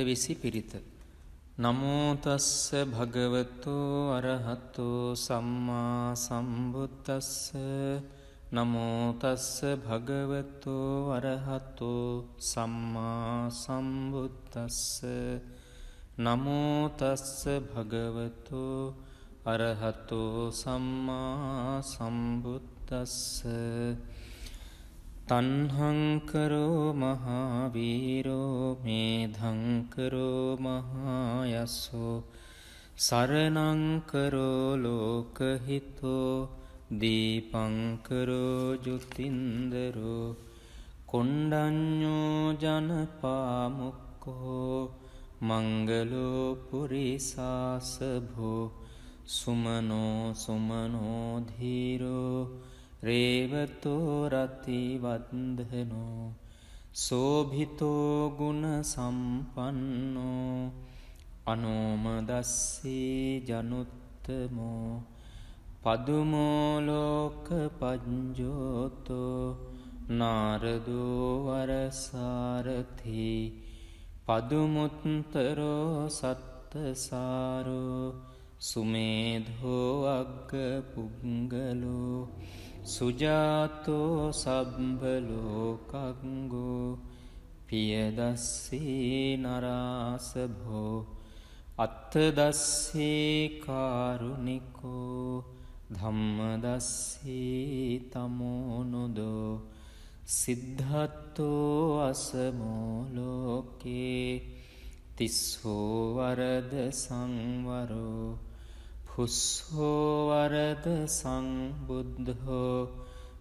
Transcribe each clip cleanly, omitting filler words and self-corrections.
අටවිසි පිරිත. නමෝ තස්ස භගවතෝ අරහතෝ සම්මා සම්බුද්දස්ස. නමෝ තස්ස භගවතෝ අරහතෝ සම්මා සම්බුද්දස්ස. නමෝ තස්ස භගවතෝ අරහතෝ සම්මා සම්බුද්දස්ස. තන්හංකරෝ මහාවීරෝ මේධංකරෝ මහායස්සෝ සරණංකරෝ ලෝකහිතෝ දීපංකරෝ ජුතින්දරෝ කොණ්ඩඤ්ඤෝ ජනපාමුක්කෝ මංගලෝ පුරිසාසභෝ සුමනෝ සුමනෝ ධීරෝ රේවතෝ රතිවන්දනෝ සෝභිතෝ ගුණ සම්පන්නෝ අනෝමදස්සී ජනුත්තමෝ පදුමෝ ලෝක පඤ්ජෝතෝ නාරදෝ වරසාරථි පදුමුත්තරෝ සත්තසාරෝ සුමේධෝ අග්ග පුංගලෝ සුජාතෝ සබ්බලෝකංගෝ පියදස්සී නරාසභෝ අත්තදස්සී කාරුණිකෝ ධම්මදස්සී තමෝනුදෝ සිද්ධත්තෝ අසමෝ ලෝකේ තිස්සෝ වරද සංවරෝ පුස්සෝ වරද සංබුද්ධෝ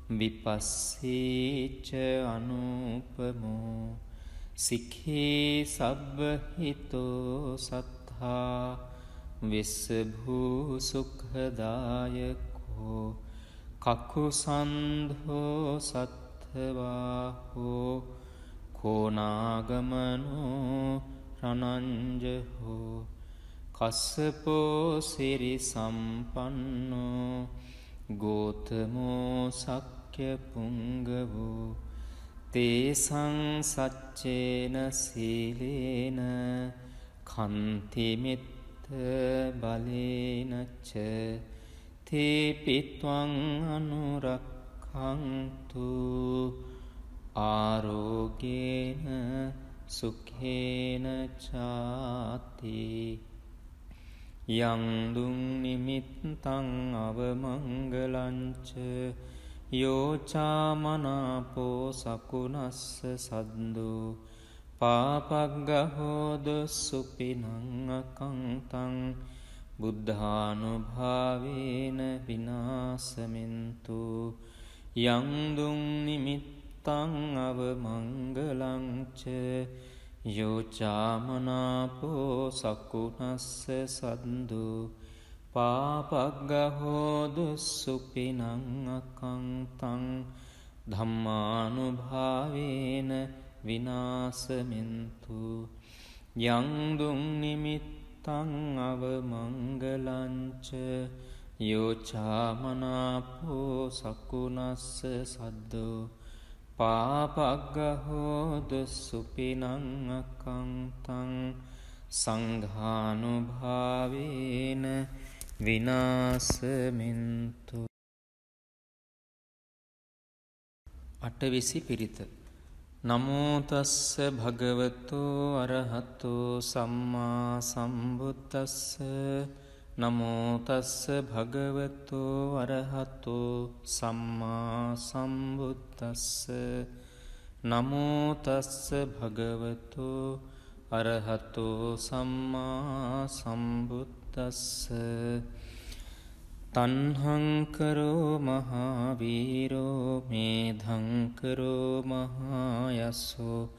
විපස්සීච අනුපමෝ සික්ඛී සබ්බහිතෝ සත්තා විස්සභූ සුඛදායකෝ කකුසන්ධෝ සත්ථවාහෝ කෝනාගමනෝ රණංජහෝ කස්සපෝ සිරි සම්පන්නෝ ගෝතමෝ සක්්‍ය පුංගවෝ තේසං සච්චේන සීලේන කන්තිමිත්ත බලේනච්ච තේපිත්වං අනුරක්ඛන්තු ආරෝගේන සුඛේන චාති. යං දුං නිමිත්තං අවමංගලංච යෝචාමනාපෝ සකුණස්ස සද්දෝ පාපග්ගහෝද සුපිනං අකංතං බුද්ධානුභාවේන විනාසමින්තු. යං දුං නිමිත්තං අවමංගලංච යෝචාමනාපෝ සකුණස්ස සද්දෝ පාපග්ගහෝදු සුපිනං අකංතං ධම්මානුභාවේන විනාසමින්තු. යං දුං නිමිත්තං අවමංගලංච යෝචාමනාපෝ සකුණස්ස සද්දෝ පාපග්ගහෝදු සුපිනං අකංතං සංඝානුභාවේන විනාසමින්තු. අටවිසි පිරිත. නමෝ තස්ස භගවතෝ අරහතෝ සම්මා සම්බුද්දස්ස. නමෝ තස්ස භගවතෝ අරහතෝ සම්මා සම්බුද්දස්ස. නමෝ තස්ස භගවතෝ අරහතෝ සම්මා සම්බුද්දස්ස. තන්හංකරෝ මහාවීරෝ මේධංකරෝ මහායස්සෝ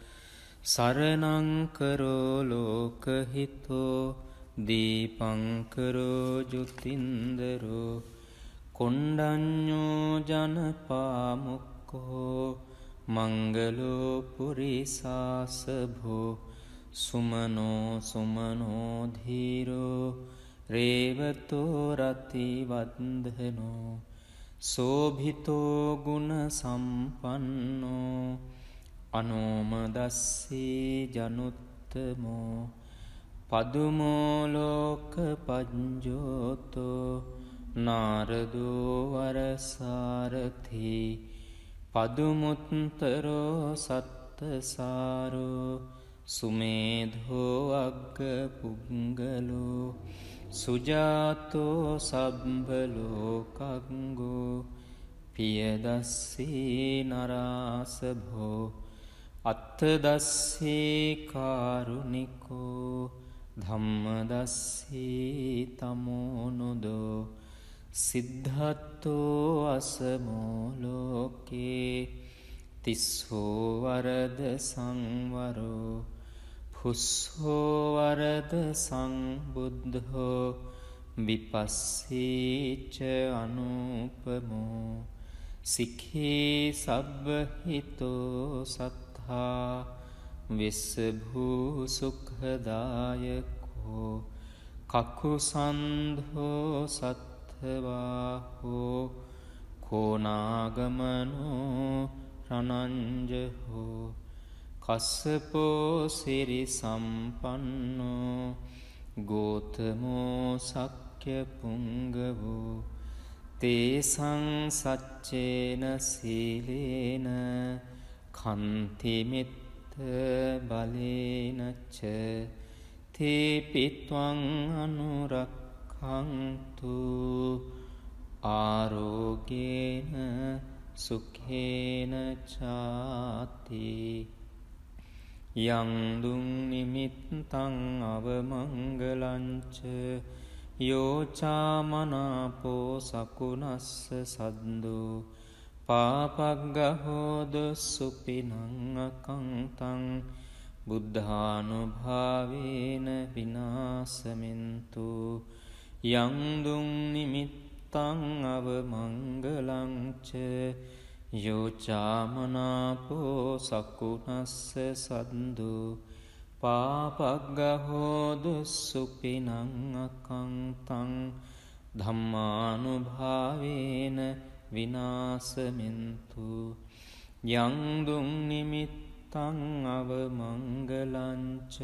සරණංකරෝ ලෝකහිතෝ දීපංකරෝ ජුතින්දරෝ කොණ්ඩඤ්ඤෝ ජනපාමුක්කෝ මංගලෝ පුරිසාසභෝ සුමනෝ සුමනෝ ධීරෝ රේවතෝ රතිවන්දනෝ සෝභිතෝ ගුණ සම්පන්නෝ අනෝමදස්සී ජනුත්තමෝ ජනුත්තමෝ පදුමෝ ලෝක පඤ්ජෝතෝ නාරදෝ වරසාරථි පදුමුත්තරෝ සත්තසාරෝ සුමේධෝ අග්ග පුංගලෝ සුජාතෝ සබ්බලෝකග්ගෝ පියදස්සී නරාසභෝ අත්තදස්සී කාරුණිකෝ ධම්මදස්සී තමෝනුදෝ සිද්ධත්තෝ අසමෝ ලෝකේ තිස්සෝ වරද සංවරෝ පුස්සෝ වරද සංබුද්ධෝ විපස්සීච අනුපමෝ සික්ඛී සබ්බහිතෝ සත්තා විස්සභූ සුඛදායකෝ කකුසන්ධෝ සත්ථවාහෝ කෝනාගමනෝ රණංජහෝ කස්සපෝ සිරි සම්පන්නෝ ගෝතමෝ සක්්‍ය පුංගවෝ තේසං සච්චේන සීලේන කන්තිමිත්ත බලේනච්ච තේපිත්වං අනුරක්ඛන්තු ආරෝගේන සුඛේන චාති යං දුං නිමිත්තං අවමංගලංච යෝචාමනාපෝ සකුණස්ස සද්දෝ පාපග්ගහෝද සුපිනං අකංතං බුද්ධානුභාවේන විනාසමින්තු යං දුං නිමිත්තං අවමංගලංච යෝචාමනාපෝ සකුණස්ස සද්දෝ පාපග්ගහෝදු සුපිනං අකංතං ධම්මානුභාවේන විනාසමින්තු යං දුං නිමිත්තං අවමංගලංච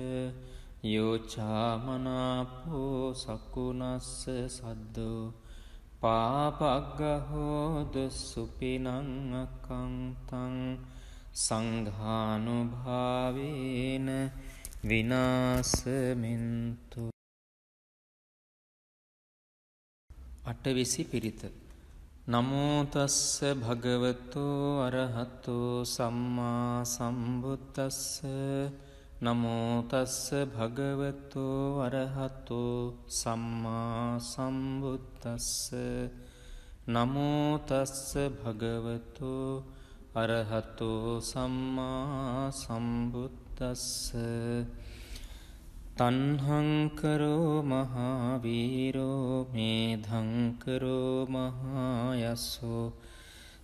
යෝචාමනාපෝ සකුණස්ස සද්දෝ පාපග්ගහෝදු සුපිනං අකංතං සංඝානුභාවේන විනාසමින්තු. අටවිසි පිරිත. නමෝ තස්ස භගවතෝ අරහතෝ සම්මා සම්බුද්දස්ස නමෝ තස්ස භගවතෝ අරහතෝ සම්මා සම්බුද්දස්ස නමෝ තස්ස භගවතෝ අරහතෝ සම්මා සම්බුද්දස්ස තණ්හංකරෝ මහාවීරෝ මේධංකරෝ මහායස්සෝ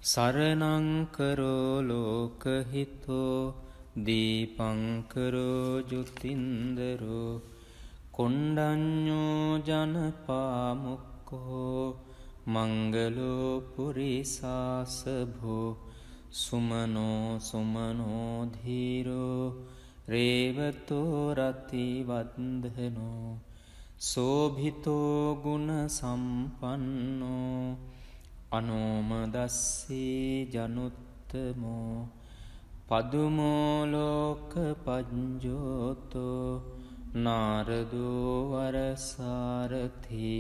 සරණංකරෝ ලෝකහිතෝ දීපංකරෝ ජුතින්දරෝ කොණ්ඩඤ්ඤෝ ජනපාමුක්ඛෝ මංගලෝ පුරිසාසභෝ සුමනෝ සුමනෝ ධීරෝ රේවතෝ රති වන්දනෝ සෝභිතෝ ගුණ සම්පන්නෝ අනෝමදස්සී ජනුත්තමෝ පදුමෝ ලෝක පඤ්ජෝතෝ නාරදෝ වරසාරථි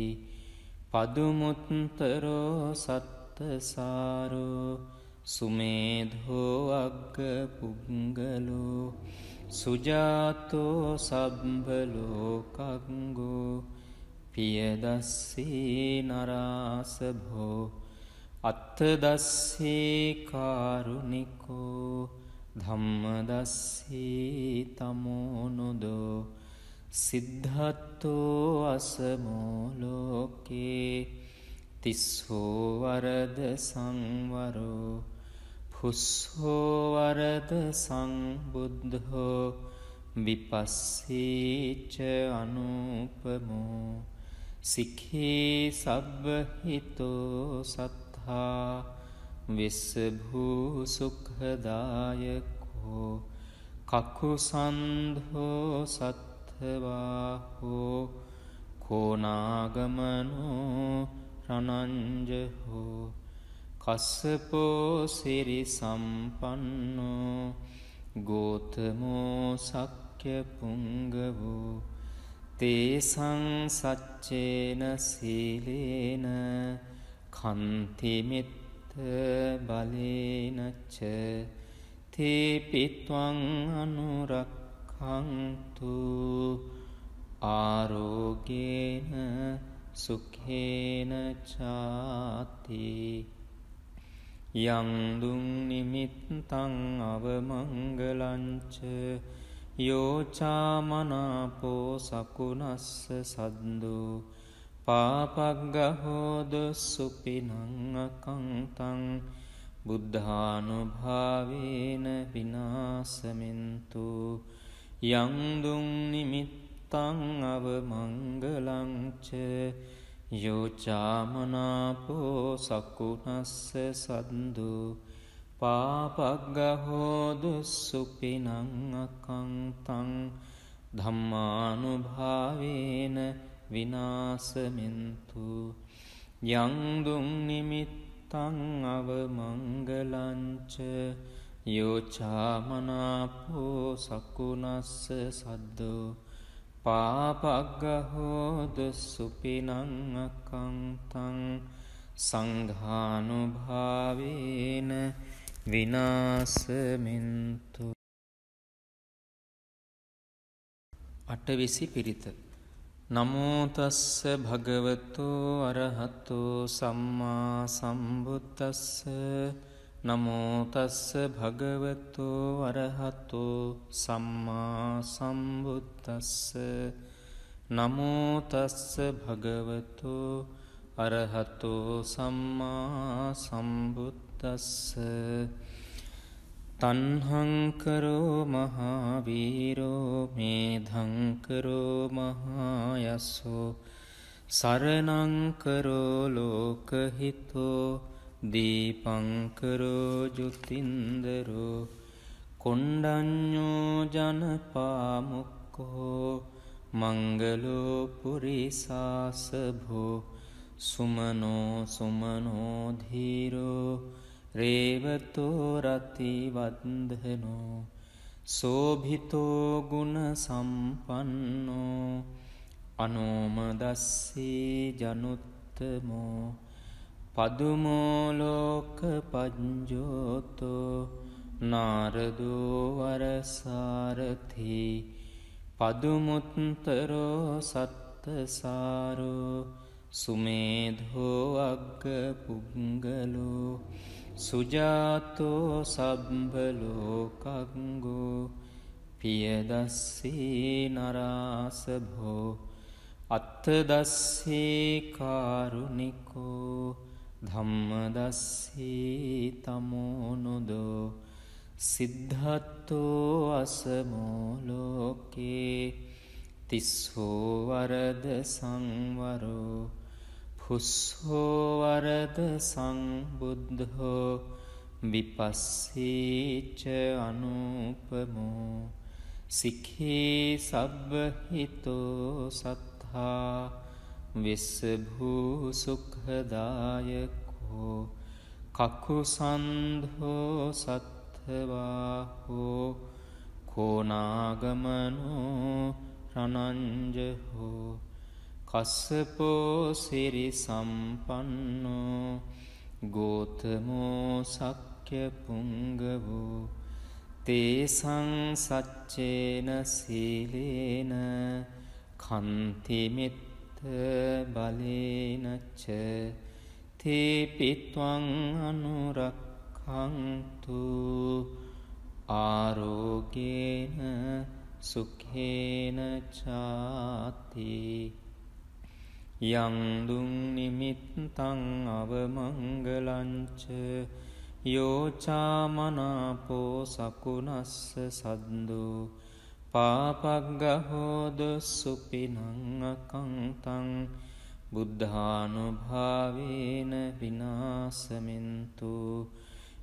පදුමුත්තරෝ සත්තසාරෝ සුමේධෝ අග්ග පුංගලෝ සුජාතෝ සබ්බලෝකග්ගෝ පියදස්සී නරාසභෝ අත්තදස්සී කාරුණිකෝ ධම්මදස්සී තමෝනුදෝ සිද්ධත්තෝ අසමෝ ලෝකේ තිස්සෝ වරද සංවරෝ පුස්සෝ වරද සංබුද්ධෝ විපස්සීච අනුපමෝ සික්ඛී සබ්බහිතෝ සත්තා විස්සභූ සුඛදායකෝ කකුසන්ධෝ සත්ථවාහෝ කෝනාගමනෝ රනංජහෝ කස්සපෝ සිරි සම්පන්නෝ ගෝතමෝ සක්්‍ය පුංගවෝ තේසං සච්චේන සීලේන කන්තිමිත්ත බලේනච්ච තේපිත්වං අනුරක්ඛන්තු ආරෝගේන සුඛේන චාති යං දුං නිමිත්තං අවමංගලංච යෝචාමනාපෝ සකුනස්ස සද්දෝ පාපග්ගහෝද සුපිනං අකංතං බුද්ධානුභාවේන විනාසමින්තු යං දුං නිමිත්තං අවමංගලංච යෝචාමනාපෝ සකුනස්ස සද්දෝ පාපග්ගහෝදු සුපිනං අකංතං ධම්මානුභාවේන විනාසමින්තු යං දුං නිමිත්තං අවමංගලංච යෝචාමනාපෝ සකුනස්ස සද්දෝ පාපග්ගහෝදු සුපිනං අකංතං සංඝානුභාවේන විනාසමින්තු. අටවිසි පිරිත. නමෝ තස්ස භගවතෝ අරහතෝ සම්මා සම්බුද්දස්ස. නමෝ තස්ස භගවතෝ අරහතෝ සම්මා සම්බුද්දස්ස. නමෝ තස්ස භගවතෝ අරහතෝ සම්මා සම්බුද්දස්ස. තණ්හංකරෝ මහාවීරෝ මේධංකරෝ මහායස්සෝ සරණංකරෝ ලෝකහිතෝ දීපංකරෝ ජුතින්දරෝ කොණ්ඩඤ්ඤෝ ජනපාමුක්ඛෝ මංගලෝ පුරිසාසභෝ සුමනෝ සුමනෝ ධීරෝ රේවතෝ රතිවන්දනෝ සෝභිතෝ ගුණ සම්පන්නෝ අනෝමදස්සී ජනුත්තමෝ පදුමෝ ලෝක පඤ්ජෝතෝ නාරදෝ වරසාරථි පදුමුත්තරෝ සත්තසාරෝ සුමේධෝ අග්ග පුංගලෝ සුජාතෝ සබ්බලෝකංගෝ පියදස්සී නරාසභෝ අත්තදස්සී කාරුණිකෝ ධම්මදස්සී තමෝනුදෝ සිද්ධත්තෝ අසමෝ ලෝකේ තිස්සෝ වරද සංවරෝ පුස්සෝ වරද සංබුද්ධෝ විපස්සීච අනුපමෝ සික්ඛී සබ්බහිතෝ සත්තා විස්සභූ සුඛදායකෝ කකුසන්ධෝ සත්ථවාහෝ කෝනාගමනෝ රනංජහෝ කස්සපෝ සිරි සම්පන්නෝ ගෝතමෝ සක්්‍ය පුංගවෝ තේසං සච්චේන සීලේන කන්තිමිත්ත බලේනච්ච තේපිත්වං අනුරක්ඛන්තු ආරෝගේන සුඛේන චාති යං දුං නිමිත්තං අවමංගලංච යෝචාමනාපෝ සකුනස්ස සද්දෝ පාපග්ගහෝද සුපිනං අකංතං බුද්ධානුභාවේන විනාසමින්තු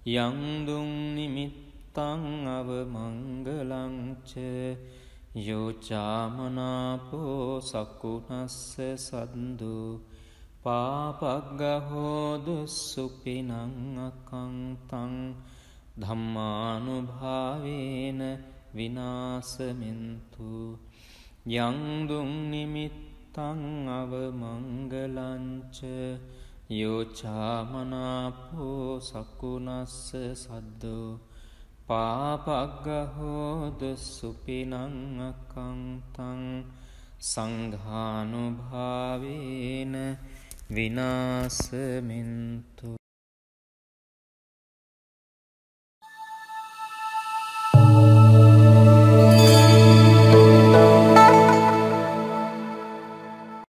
යං දුං නිමිත්තං නිමිත්තං අවමංගලංච යෝචාමනාපෝ සකුනස්ස සද්දු පාපග්ගහෝදු සුපිනං අකංතං ධම්මානුභාවේන විනාසමින්තු යංදුම් නිමිත්තං අවමංගලංච යෝචාමනාපෝ සකුනස්ස සද්දෝ පාපග්ගහෝදු සුපිනං අකංතං සංඝානුභාවේන විනාසමින්තු